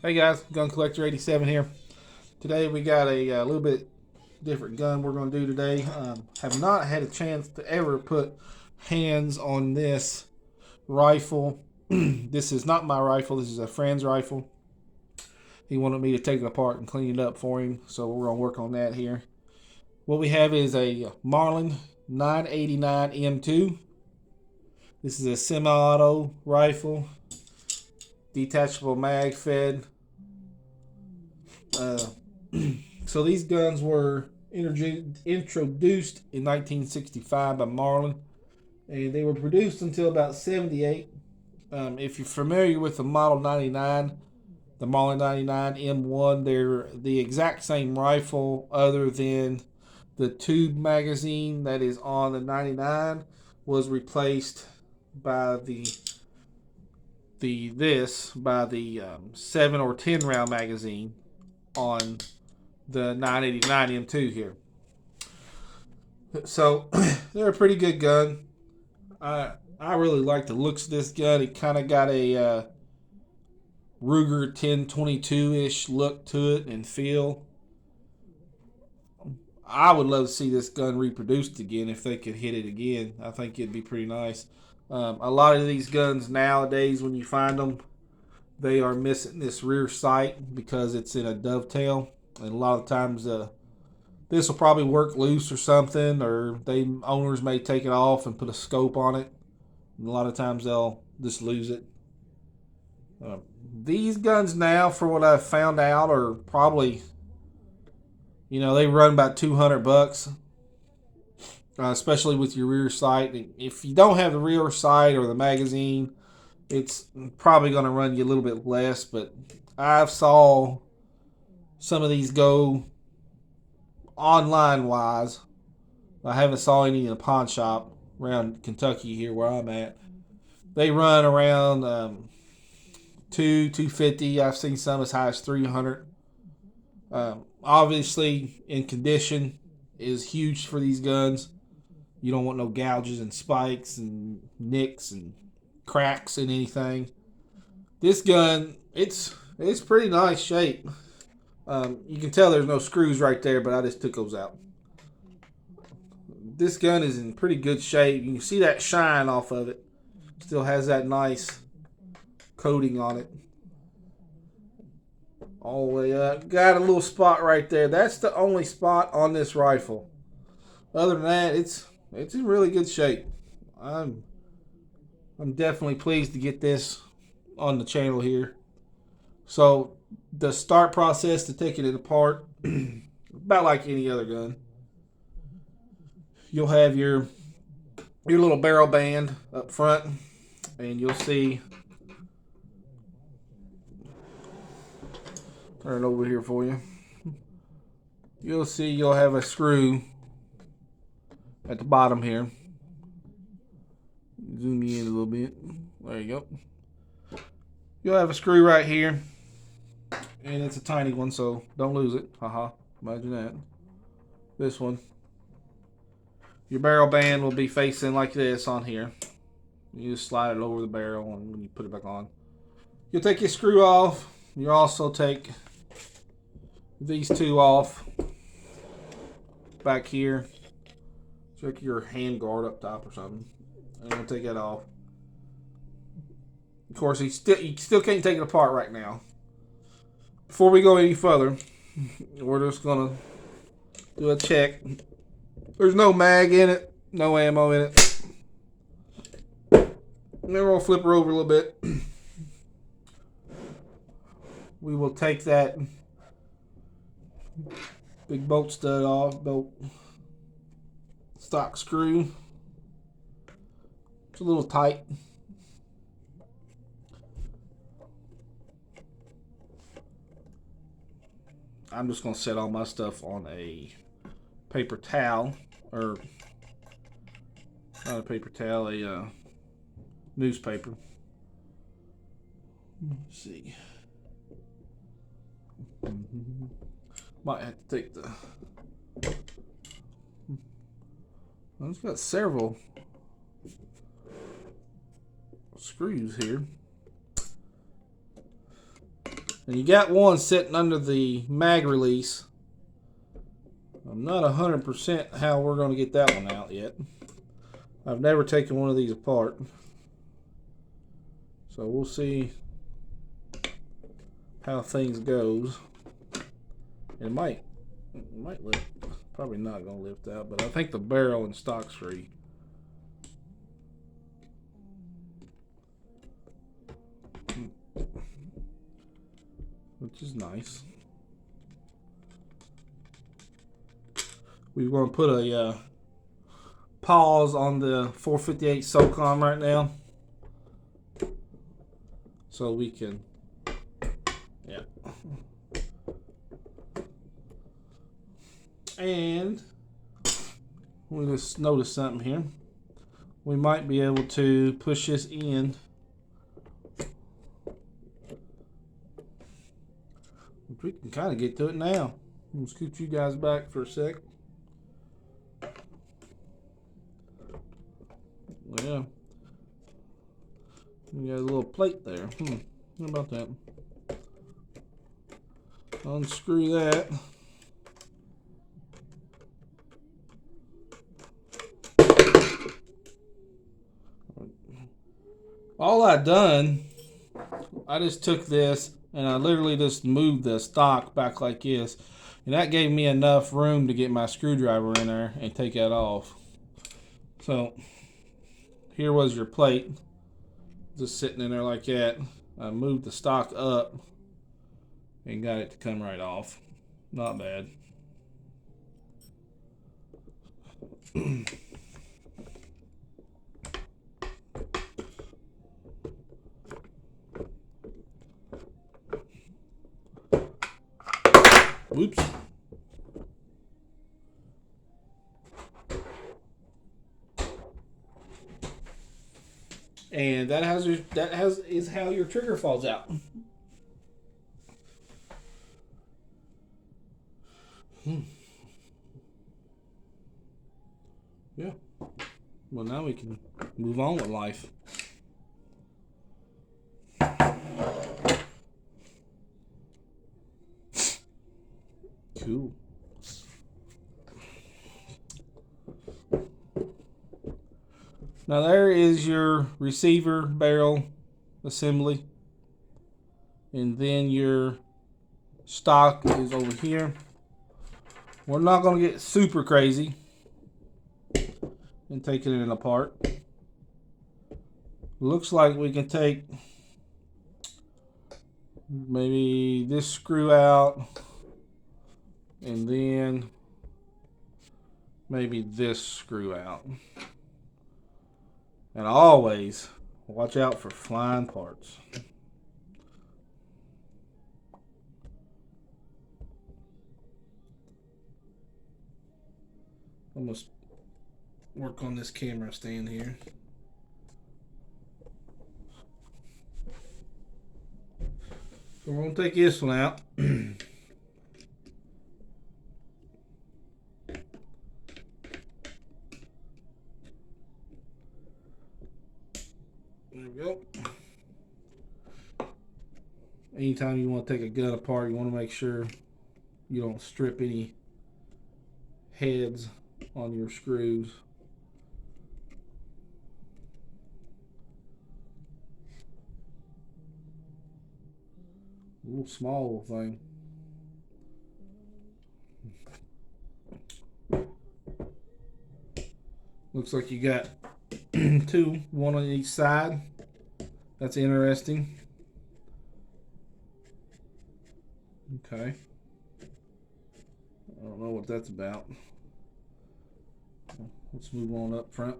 Hey guys, Gun Collector 87 here. Today we got a little bit different gun we're going to do today. Have not had a chance to ever put hands on this rifle. This is not my rifle. This is a friend's rifle. He wanted me to take it apart and clean it up for him, so we're going to work on that here. What we have is a Marlin 989 M2. This is a semi-auto rifle, detachable mag fed. Uh, so these guns were introduced in 1965 by Marlin, and they were produced until about 78. If you're familiar with the Model 99, the Marlin 99 M1, they're the exact same rifle, other than the tube magazine that is on the 99 was replaced by the 7 or 10 round magazine on the 989 M2 here. So they're a pretty good gun. I really like the looks of this gun. It kind of got a Ruger 1022 ish look to it and feel. I would love to see this gun reproduced again if they could hit it again. I think it'd be pretty nice. A lot of these guns nowadays, when you find them, they are missing this rear sight because it's in a dovetail, and a lot of times this will probably work loose or something, or owners may take it off and put a scope on it. And a lot of times they'll just lose it. These guns now, for what I've found out, are probably, they run about $200, especially with your rear sight. If you don't have the rear sight or the magazine, it's probably going to run you a little bit less. But I've saw some of these go online wise. I haven't saw any in a pawn shop around Kentucky here where I'm at. They run around 250. I've seen some as high as 300. Obviously, in condition is huge for these guns. You don't want no gouges and spikes and nicks and cracks in anything. This gun, it's pretty nice shape. You can tell there's no screws right there, but I just took those out. This gun is in pretty good shape. You can see that shine off of it. Still has that nice coating on it. All the way up. Got a little spot right there. That's the only spot on this rifle. Other than that, it's in really good shape. I'm definitely pleased to get this on the channel here. So the start process to taking it apart, about like any other gun. You'll have your little barrel band up front, and you'll see. Turn it over here for you. You'll see you'll have a screw at the bottom here. Zoom you in a little bit. There you go. You'll have a screw right here, and it's a tiny one, so don't lose it. Haha, imagine that. This one. Your barrel band will be facing like this on here. You just slide it over the barrel and when you put it back on. You'll take your screw off. You'll also take these two off back here. Check your hand guard up top or something. And we'll take that off. Of course, you still can't take it apart right now. Before we go any further, we're just gonna do a check. There's no mag in it, no ammo in it. And then we'll flip her over a little bit. We will take that big bolt stud off, stock screw. It's a little tight. I'm just going to set all my stuff on a paper towel, or not a paper towel, a newspaper. Let's see. Might have to take the. Well, it's got several screws here. And you got one sitting under the mag release. I'm not 100% how we're going to get that one out yet. I've never taken one of these apart. So we'll see how things goes. It might lift. Probably not going to lift out, but I think the barrel and stock's free. Which is nice. We're going to put a pause on the 458 SOCOM right now, so we can, yeah. And we just noticed something here. We might be able to push this in. We can kind of get to it now. I'm gonna scoot you guys back for a sec. Yeah. You got a little plate there. How about that? Unscrew that. All I done, I just took this and I literally just moved the stock back like this. And that gave me enough room to get my screwdriver in there and take that off. So here was your plate, just sitting in there like that. I moved the stock up and got it to come right off. Not bad. Whoops. And is how your trigger falls out. Yeah. Well, now we can move on with life. Cool. Now there is your receiver barrel assembly. And then your stock is over here. We're not going to get super crazy in taking it apart. Looks like we can take maybe this screw out and then maybe this screw out. And always watch out for flying parts. I must work on this camera stand here. So we're going to take this one out. There we go. Anytime you want to take a gun apart, you want to make sure you don't strip any heads on your screws. A little small thing. Looks like you got two, one on each side. That's interesting. Okay. I don't know what that's about. Let's move on up front.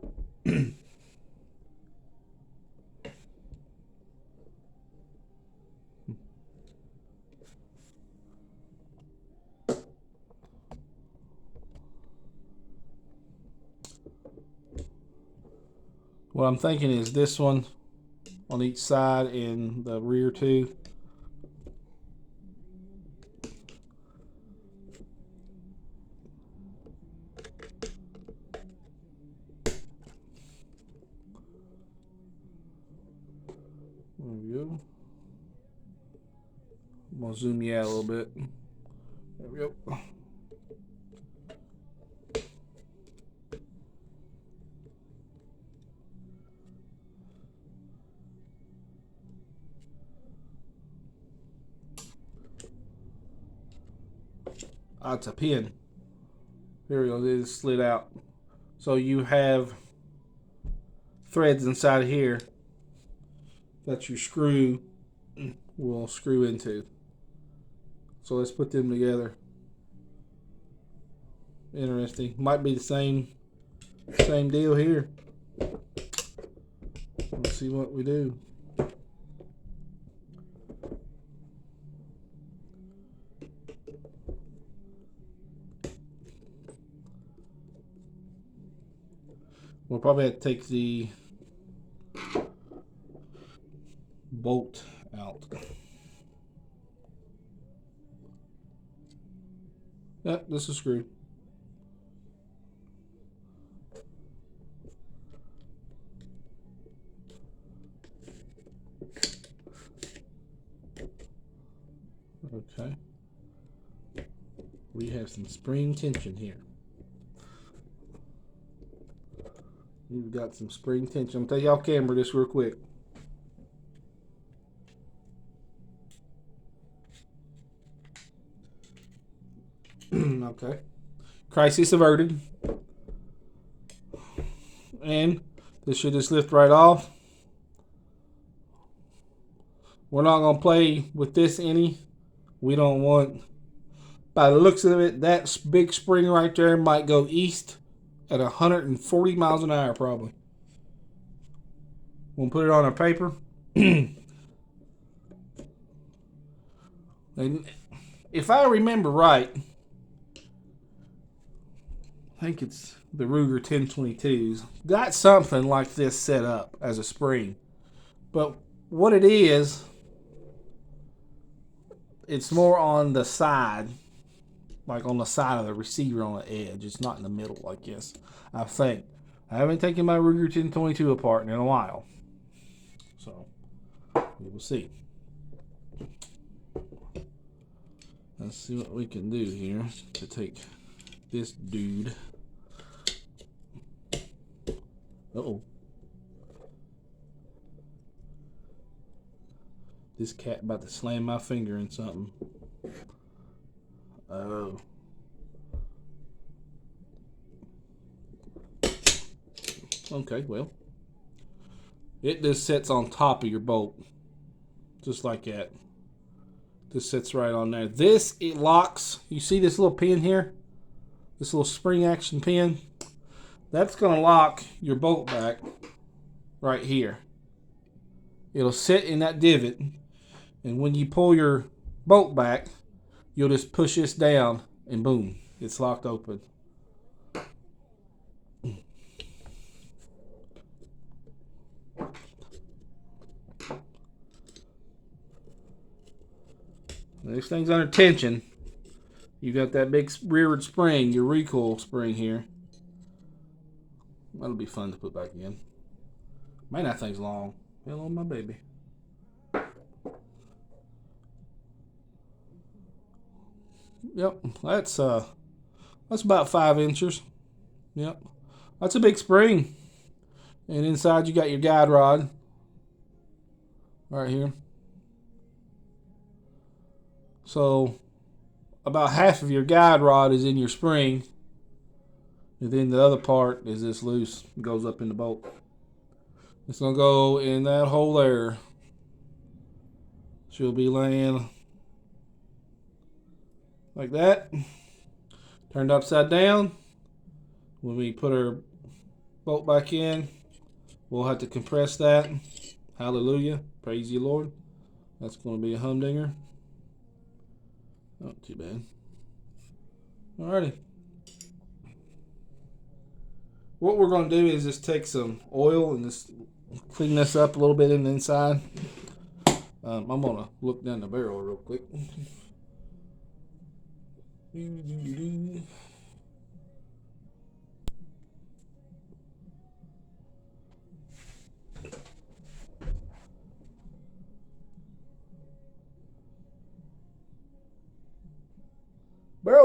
What I'm thinking is this one on each side and the rear two. There we go. I'm gonna zoom you out a little bit. There we go. Ah, it's a pin. Here we go. It just slid out. So you have threads inside of here that your screw will screw into. So let's put them together. Interesting. Might be the same deal here. Let's see what we do. We'll probably have to take the bolt out. Yep, this is screwed. Okay. We have some spring tension here. You've got some spring tension. I'm gonna take you off camera this real quick. Okay. Crisis averted. And this should just lift right off. We're not gonna play with this any. We don't want, by the looks of it, that big spring right there might go east at 140 miles an hour probably. We'll put it on our paper. And if I remember right, I think it's the Ruger 1022's got something like this set up as a spring. But what it is, it's more on the side, like on the side of the receiver on the edge. It's not in the middle like this, I think. I haven't taken my Ruger 1022 apart in a while. So, we will see. Let's see what we can do here to take this dude. Uh-oh. This cat about to slam my finger in something. Oh. Okay, well. It just sits on top of your bolt. Just like that. This sits right on there. This, it locks. You see this little pin here? This little spring action pin? That's going to lock your bolt back right here. It'll sit in that divot. And when you pull your bolt back, you'll just push this down and boom, it's locked open. This thing's under tension. You got that big rearward spring, your recoil spring here. That'll be fun to put back in. Man, that thing's long. Hello, my baby. Yep, that's about 5 inches. Yep, that's a big spring. And inside you got your guide rod right here. So about half of your guide rod is in your spring, and then the other part is this loose. It goes up in the bolt. It's gonna go in that hole there. She'll be laying like that, turned upside down. When we put her bolt back in, we'll have to compress that. Hallelujah, praise you, Lord. That's going to be a humdinger. Not too bad. Alrighty. What we're going to do is just take some oil and just clean this up a little bit in the inside. I'm going to look down the barrel real quick.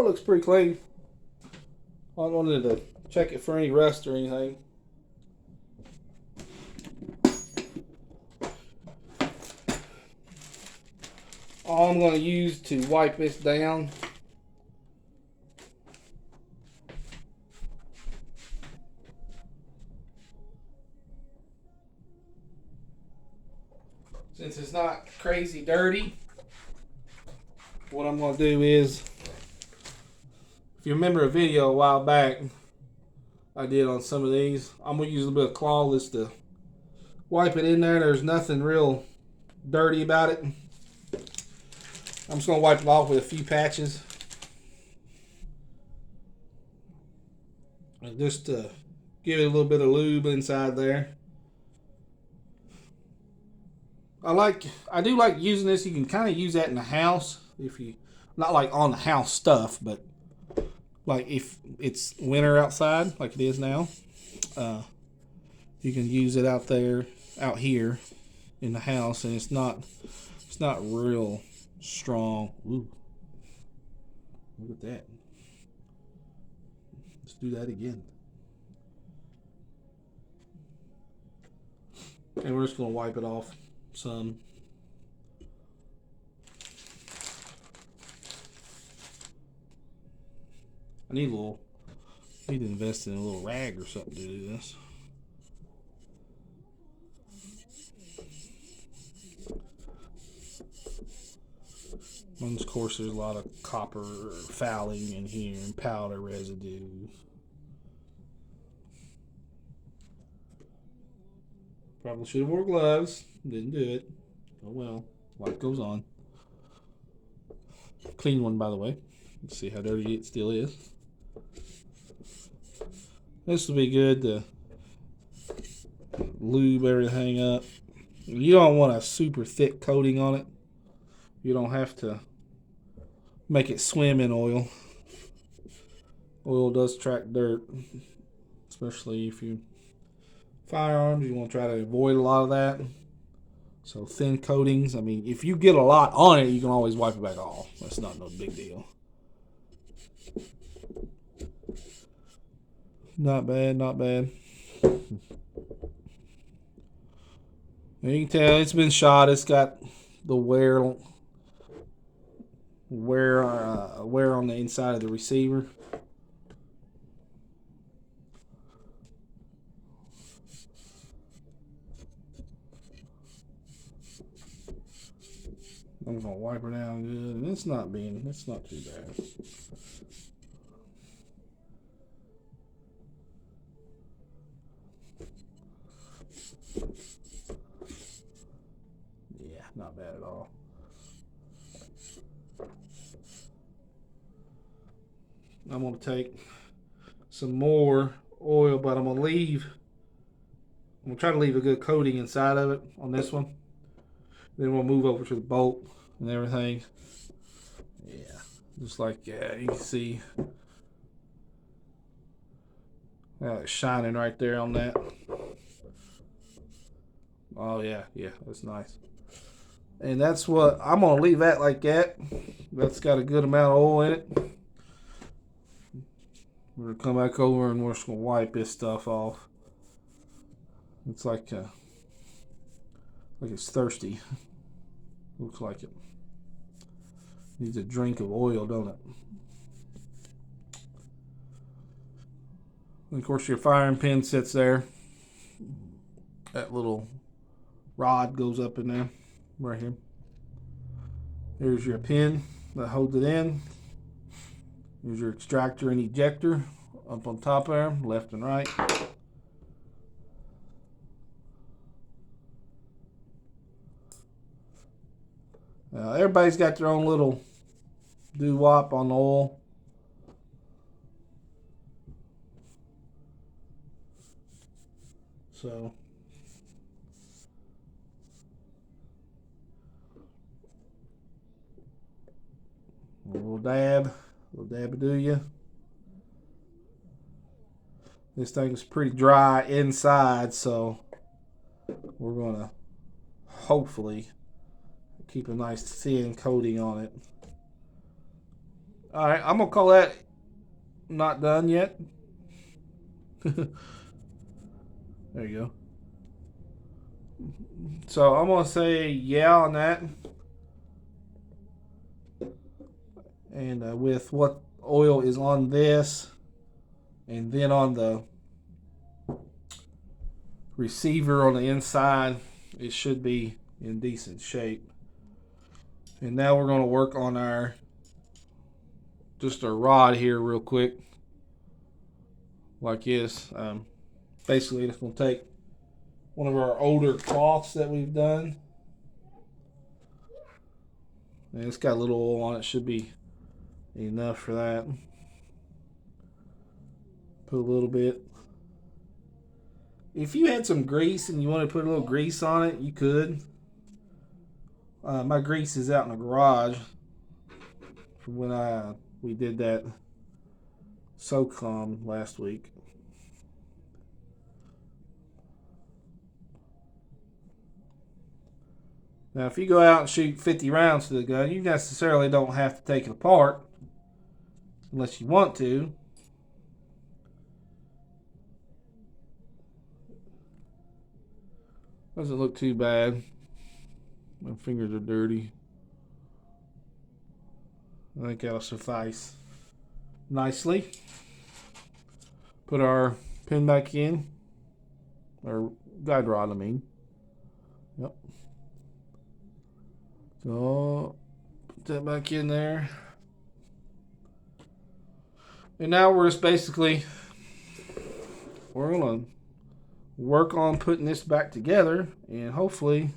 it looks pretty clean. I wanted to check it for any rust or anything. All I'm going to use to wipe this down since it's not crazy dirty, what I'm going to do is, if you remember a video a while back I did on some of these, I'm going to use a little bit of Clawless to wipe it in there. There's nothing real dirty about it. I'm just going to wipe it off with a few patches. And just to give it a little bit of lube inside there. I do like using this. You can kind of use that in the house if you, not like on the house stuff, but like if it's winter outside like it is now, you can use it out here in the house, and it's not real strong. Ooh, look at that. Let's do that again. And we're just going to wipe it off some. I need to invest in a little rag or something to do this. And of course, there's a lot of copper fouling in here and powder residue. Probably should have wore gloves. Didn't do it. Oh well. Life goes on. Clean one, by the way. Let's see how dirty it still is. This will be good to lube everything up. You don't want a super thick coating on it. You don't have to make it swim in oil. Oil does track dirt, especially if you firearms. You want to try to avoid a lot of that. So thin coatings. I mean, if you get a lot on it, you can always wipe it back off. That's not no big deal. Not bad, not bad. And you can tell it's been shot. It's got the wear on the inside of the receiver. I'm gonna wipe her down good, and it's not too bad. Yeah, not bad at all. I'm gonna take some more oil, but I'm gonna try to leave a good coating inside of it on this one. Then we'll move over to the bolt and everything. Yeah, just like you can see it's shining right there on that. Oh yeah, that's nice. And that's what I'm gonna leave that like that. That's got a good amount of oil in it. We're gonna come back over and we're just gonna wipe this stuff off. It's like it's thirsty. Looks like it needs a drink of oil, don't it? And of course, your firing pin sits there. That little rod goes up in there, right here. Here's your pin that holds it in. Here's your extractor and ejector up on top there, left and right. Everybody's got their own little doo-wop on the oil. So a little dab of do you. This thing's pretty dry inside, so we're gonna hopefully keep a nice thin coating on it. All right, I'm gonna call that not done yet. There you go. So I'm gonna say yeah on that. And with what oil is on this, and then on the receiver on the inside, it should be in decent shape. And now we're gonna work on our just a rod here real quick, like this. Basically, it's gonna take one of our older cloths that we've done. And it's got a little oil on it, should be enough for that. Put a little bit. If you had some grease and you want to put a little grease on it, you could. My grease is out in the garage from when we did that SOCOM last week. Now, if you go out and shoot 50 rounds to the gun, you necessarily don't have to take it apart unless you want to. Doesn't look too bad. My fingers are dirty. I think that'll suffice nicely. Put our pin back in. Our guide rod, I mean. Yep. So, put that back in there. And now we're just basically, we're going to work on putting this back together and hopefully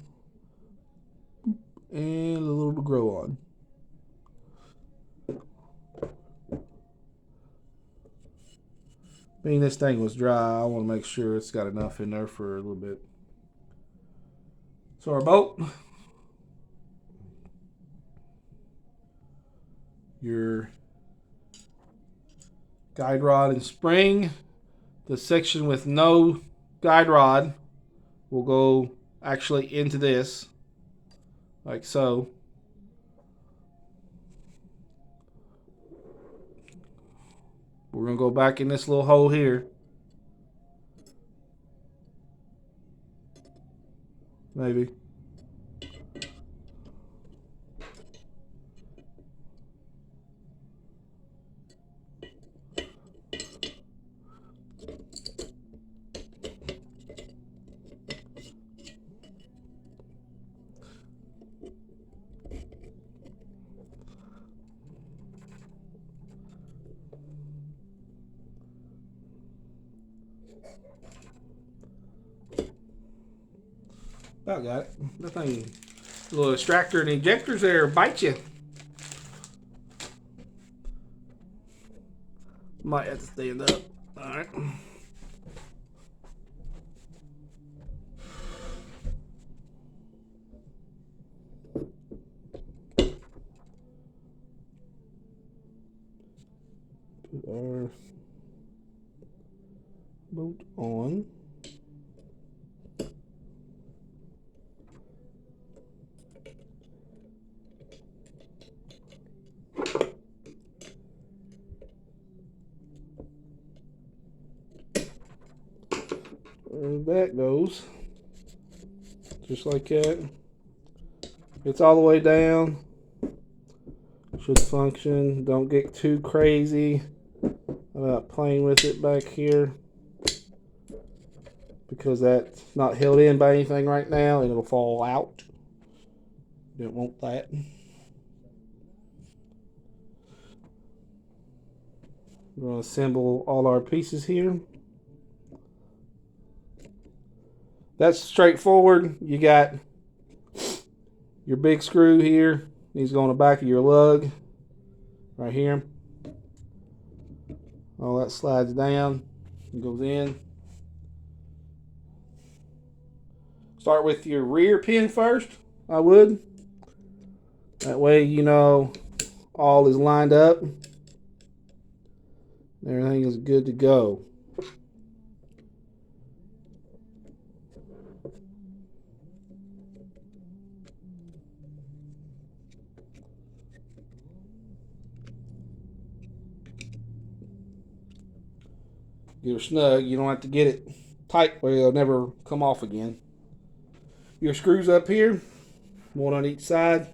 and a little to grow on. Being this thing was dry, I want to make sure it's got enough in there for a little bit. So our bolt, your guide rod and spring, the section with no guide rod will go actually into this, like so. We're going to go back in this little hole here. Maybe. About got it. That thing, the little extractor and injectors there bite you. Might have to stand up. Alright. Put our bolt on. And that goes just like that. It's all the way down. Should function. Don't get too crazy about playing with it back here, because that's not held in by anything right now and it'll fall out. Don't want that. We're going to assemble all our pieces here. That's straightforward. You got your big screw here. Needs to go on the back of your lug right here. All that slides down and goes in. Start with your rear pin first, I would. That way you know all is lined up. Everything is good to go. Get her snug. You don't have to get it tight where it'll never come off again. Your screws up here, one on each side.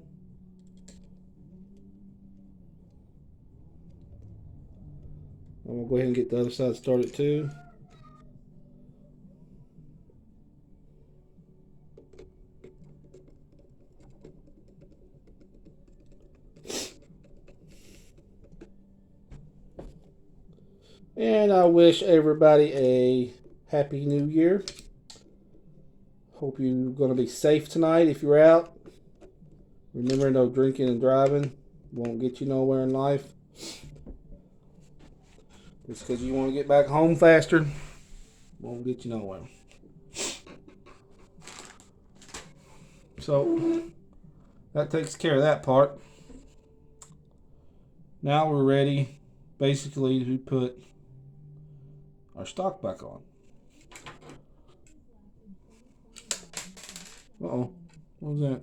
I'm going to go ahead and get the other side started too. And I wish everybody a happy new year. Hope you're going to be safe tonight if you're out. Remember, no drinking and driving won't get you nowhere in life. Just because you want to get back home faster won't get you nowhere. So that takes care of that part. Now we're ready basically to put our stock back on. Uh-oh. What was that?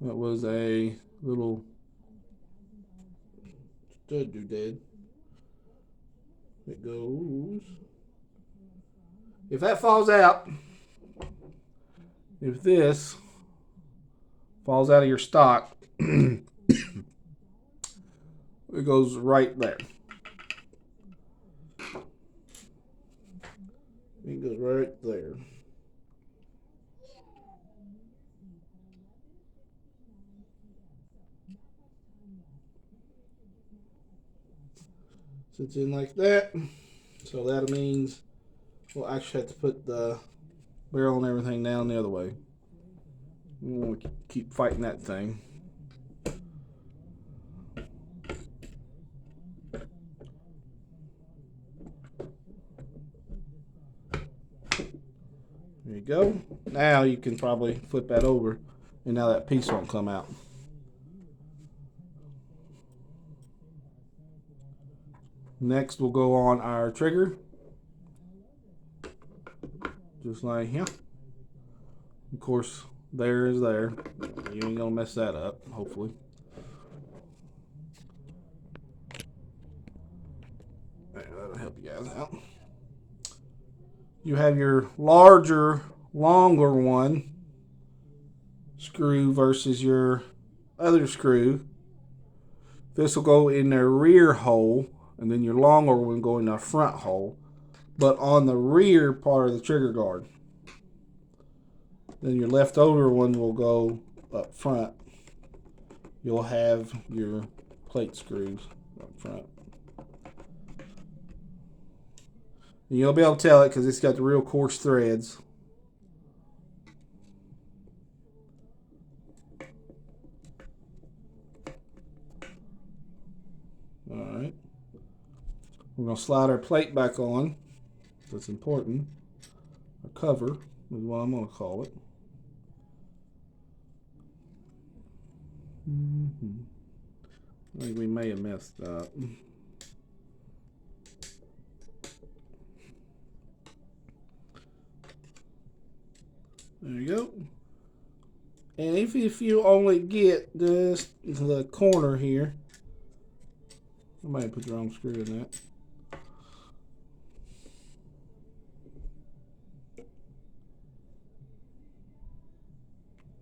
That was a little stud doodad. It goes. If that falls out, if this falls out of your stock, it goes right there. It goes right there. Sits in like that. So that means we'll actually have to put the barrel and everything down the other way. We want to keep fighting that thing. There you go. Now you can probably flip that over, and now that piece won't come out. Next, we'll go on our trigger. Just like here. Of course, there is there. You ain't gonna mess that up, hopefully. That'll help you guys out. You have your larger, longer one screw versus your other screw. This will go in the rear hole, and then your longer one will go in the front hole, but on the rear part of the trigger guard. Then your leftover one will go up front. You'll have your plate screws up front. And you'll be able to tell it because it's got the real coarse threads. Alright. We're going to slide our plate back on. That's important. Our cover is what I'm going to call it. I think we may have messed up. There you go. And if you only get just the corner here, I might have put the wrong screw in that.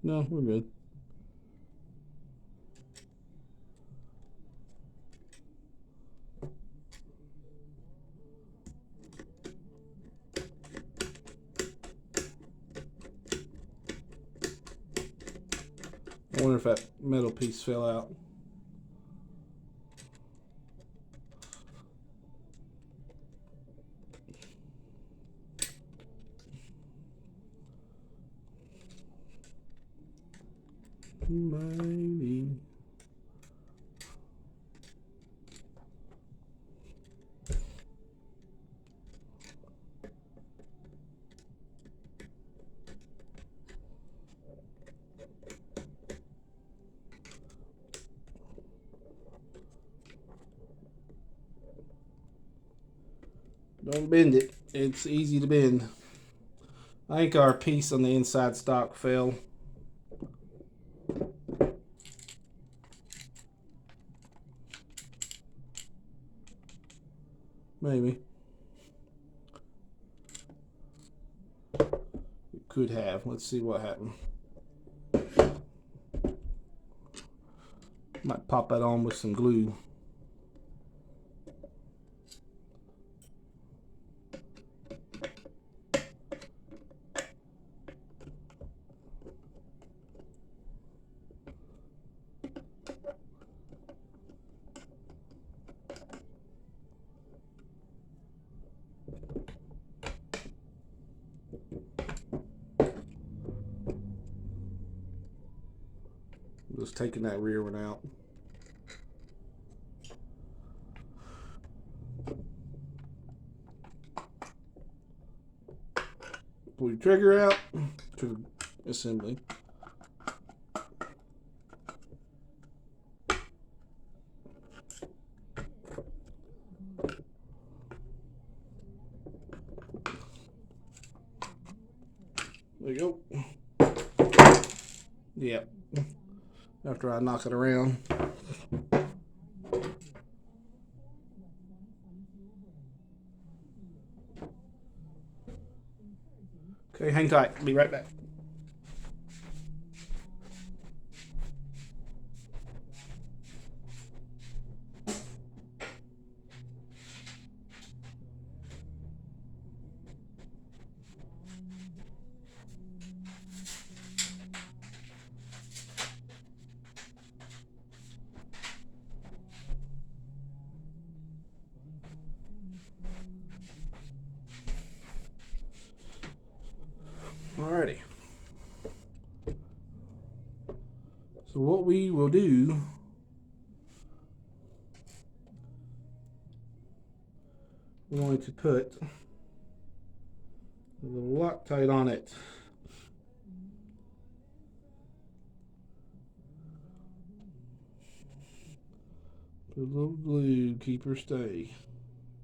No, we're good. I wonder if that metal piece fell out. Maybe. Don't bend it. It's easy to bend. I think our piece on the inside stock fell. Maybe. It could have. Let's see what happened. Might pop that on with some glue. Just taking that rear one out. Pull your trigger out. Trigger assembly. There you go. Yep. After I knock it around. Okay, hang tight. Be right back. Alrighty. So what we will do, we're going to put a little Loctite on it. Put a little glue, keep her stay.